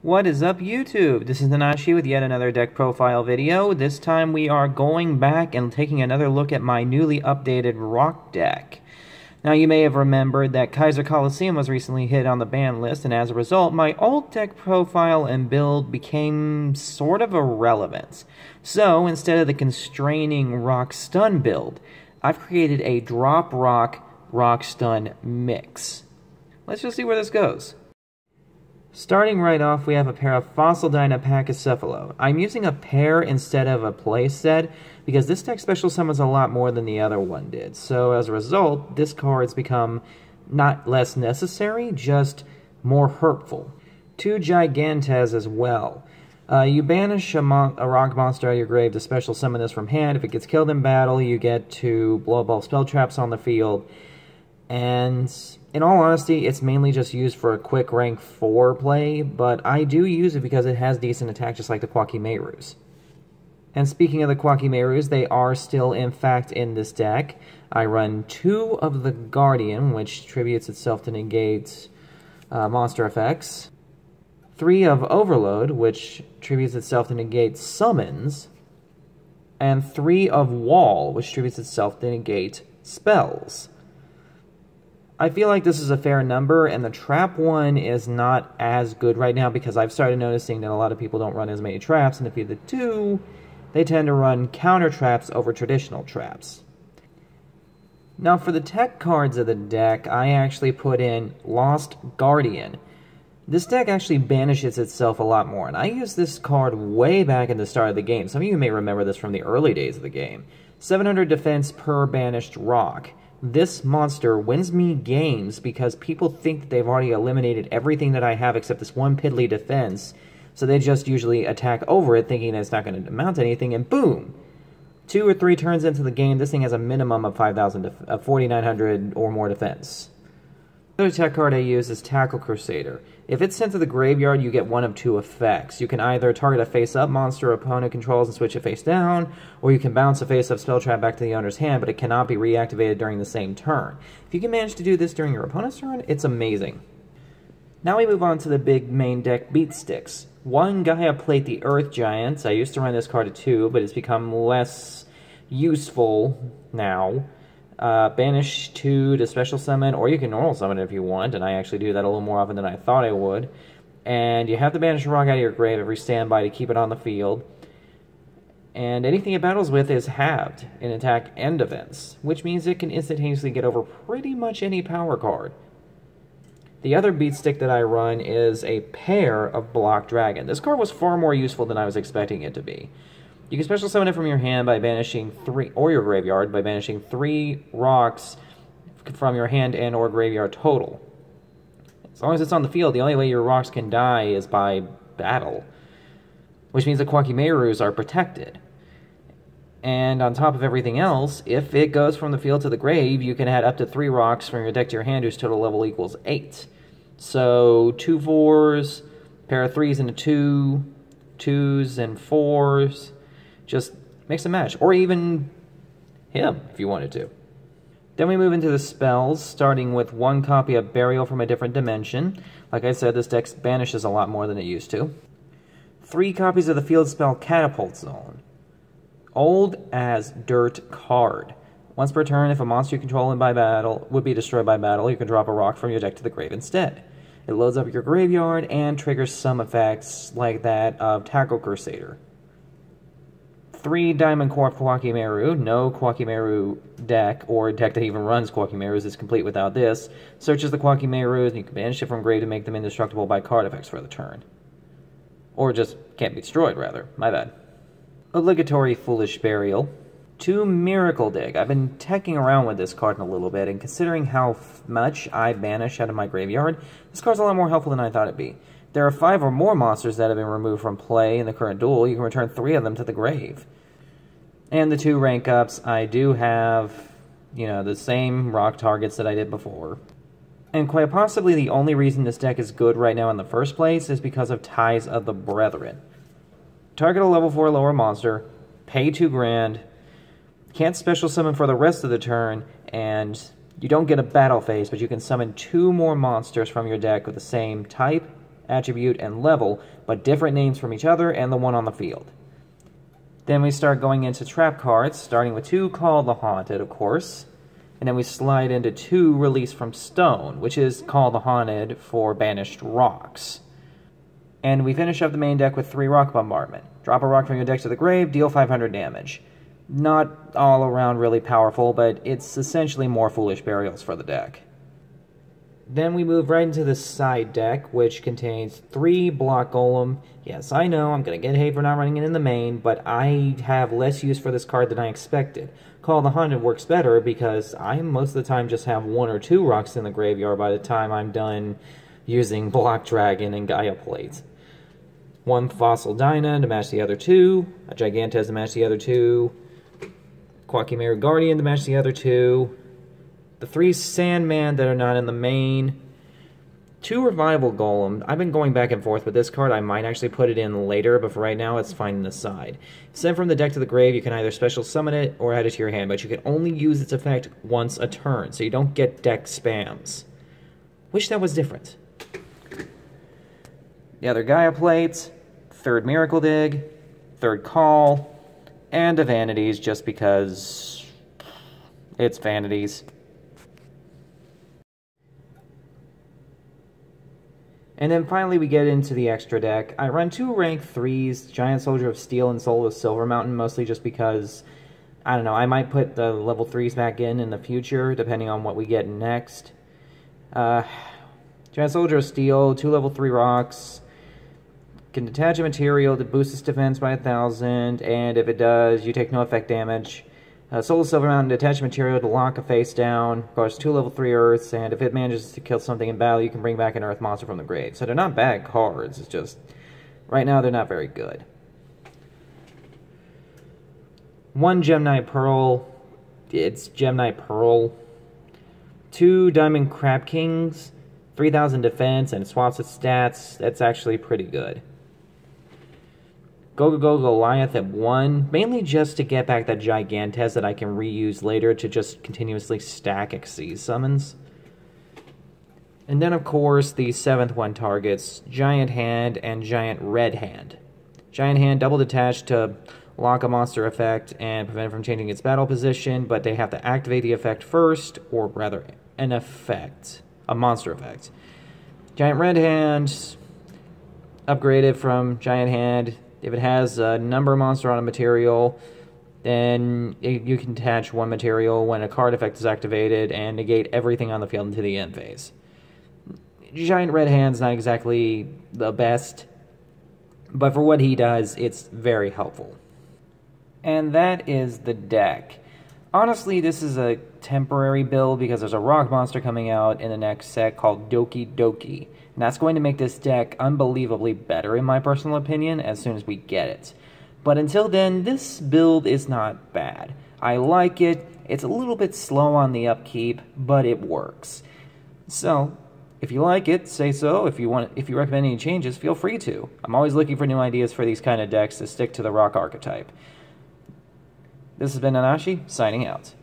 What is up, YouTube? This is Nanashi with yet another deck profile video. This time we are going back and taking another look at my newly updated rock deck. Now, you may have remembered that Kaiser Colosseum was recently hit on the ban list, and as a result, my old deck profile and build became sort of irrelevant. So, instead of the constraining rock stun build, I've created a drop rock, rock stun mix. Let's just see where this goes. Starting right off, we have a pair of Fossil Dyna Pachycephalo. I'm using a pair instead of a playset because this deck special summons a lot more than the other one did. So as a result, this card's become not less necessary, just more hurtful. 2 Gigantes as well. You banish a rock monster out of your grave to special summon this from hand. If it gets killed in battle, you get to blow up all spell traps on the field. And in all honesty, it's mainly just used for a quick rank 4 play, but I do use it because it has decent attack just like the koa'ki. And speaking of the koa'ki, they are still in fact in this deck. I run 2 of the Guardian, which tributes itself to negate monster effects. 3 of Overload, which tributes itself to negate summons. And 3 of Wall, which tributes itself to negate spells. I feel like this is a fair number, and the trap one is not as good right now because I've started noticing that a lot of people don't run as many traps, and if you do, they tend to run counter traps over traditional traps. Now for the tech cards of the deck, I actually put in Lost Guardian. This deck actually banishes itself a lot more, and I used this card way back in the start of the game. Some of you may remember this from the early days of the game. 700 defense per banished rock. This monster wins me games because people think that they've already eliminated everything that I have except this one piddly defense, so they just usually attack over it thinking that it's not going to amount to anything, and boom! 2 or 3 turns into the game, this thing has a minimum of 4,900 or more defense. Another tech card I use is Tackle Crusader. If it's sent to the graveyard, you get one of 2 effects. You can either target a face-up monster opponent controls and switch it face down, or you can bounce a face-up spell trap back to the owner's hand, but it cannot be reactivated during the same turn. If you can manage to do this during your opponent's turn, it's amazing. Now we move on to the big main deck beat sticks. 1 Gaia Plate the Earth Giants. I used to run this card at 2, but it's become less useful now. Banish 2 to special summon, or you can normal summon it if you want, and I actually do that a little more often than I thought I would. And you have to banish a rock out of your grave every standby to keep it on the field. And anything it battles with is halved in attack and defense, which means it can instantaneously get over pretty much any power card. The other beat stick that I run is a pair of Block Dragon. This card was far more useful than I was expecting it to be. You can special summon it from your hand by banishing 3, or your graveyard, by banishing 3 rocks from your hand and or graveyard total. As long as it's on the field, the only way your rocks can die is by battle, which means the koa'ki are protected. And on top of everything else, if it goes from the field to the grave, you can add up to 3 rocks from your deck to your hand whose total level equals 8. So 2 4s, pair of 3s into 2, 2s and 4s. Just mix and match, or even him if you wanted to. Then we move into the spells, starting with 1 copy of Burial from a Different Dimension. Like I said, this deck banishes a lot more than it used to. 3 copies of the field spell Catapult Zone. Old as dirt card. Once per turn, if a monster you control would be destroyed by battle, you can drop a rock from your deck to the grave instead. It loads up your graveyard and triggers some effects like that of Tackle Crusader. 3 Diamond Core koa'ki. No koa'ki deck, or deck that even runs koa'ki is complete without this. Searches the koa'ki and you can banish it from grave to make them indestructible by card effects for the turn. Or just can't be destroyed, rather. My bad. Obligatory Foolish Burial. 2 Miracle Dig. I've been teching around with this card in a little bit, and considering how much I banish out of my graveyard, this card's a lot more helpful than I thought it'd be. There are 5 or more monsters that have been removed from play in the current duel. You can return 3 of them to the grave. And the 2 rank ups, I do have, the same rock targets that I did before. And quite possibly the only reason this deck is good right now in the first place is because of Ties of the Brethren. Target a level 4 lower monster, pay 2 grand, Can't special summon for the rest of the turn, and you don't get a battle phase, but you can summon 2 more monsters from your deck with the same type, attribute, and level, but different names from each other and the one on the field. Then we start going into trap cards, starting with 2 Call the Haunted, of course, and then we slide into 2 Release from Stone, which is Call the Haunted for banished rocks. And we finish up the main deck with 3 Rock Bombardment. Drop a rock from your deck to the grave, deal 500 damage. Not all around really powerful, but it's essentially more Foolish Burials for the deck. Then we move right into the side deck, which contains 3 Block Golem. Yes, I know, I'm going to get hate for not running it in the main, but I have less use for this card than I expected. Call the Haunted works better because I most of the time just have 1 or 2 rocks in the graveyard by the time I'm done using Block Dragon and Gaia Plate. 1 Fossil Dyna to match the other 2, a Gigantes to match the other 2, koa'ki Mirror Guardian to match the other 2, the 3 Sandman that are not in the main, 2 Revival Golem. I've been going back and forth with this card. I might actually put it in later, but for right now it's fine in the side. Sent from the deck to the grave, you can either special summon it or add it to your hand, but you can only use its effect once a turn, so you don't get deck spams. Wish that was different. The other Gaia Plates, 3rd Miracle Dig, 3rd Call, and a Vanities just because it's Vanities. And then finally we get into the extra deck. I run 2 rank 3s, Giant Soldier of Steel and Soul of Silver Mountain, mostly just because, I don't know, I might put the level 3s back in the future, depending on what we get next. Giant Soldier of Steel, 2 level 3 rocks, can detach a material to boost its defense by 1,000, and if it does, you take no effect damage. Soul of Silver Mountain, detach a material to lock a face down, costs 2 level 3 earths, and if it manages to kill something in battle, you can bring back an earth monster from the grave. So they're not bad cards, it's just, right now they're not very good. 1 Gemini Pearl, it's Gemini Pearl. 2 Diamond Crab Kings, 3,000 defense, and it swaps its stats. That's actually pretty good. Go Goliath at 1, mainly just to get back that Gigantes that I can reuse later to just continuously stack Xyz summons. And then, of course, the 7th one targets Giant Hand and Giant Red Hand. Giant Hand double detached to lock a monster effect and prevent it from changing its battle position, but they have to activate the effect first, or rather, an effect, a monster effect. Giant Red Hand, upgraded from Giant Hand. If it has a number monster on a material, then you can attach 1 material when a card effect is activated and negate everything on the field into the end phase. Giant Red Hand's not exactly the best, but for what he does, it's very helpful. And that is the deck. Honestly, this is a temporary build because there's a rock monster coming out in the next set called Doki Doki. And that's going to make this deck unbelievably better, in my personal opinion, as soon as we get it. But until then, this build is not bad. I like it. It's a little bit slow on the upkeep, but it works. So, if you like it, say so. If you recommend any changes, feel free to. I'm always looking for new ideas for these kind of decks to stick to the rock archetype. This has been Nanashi, signing out.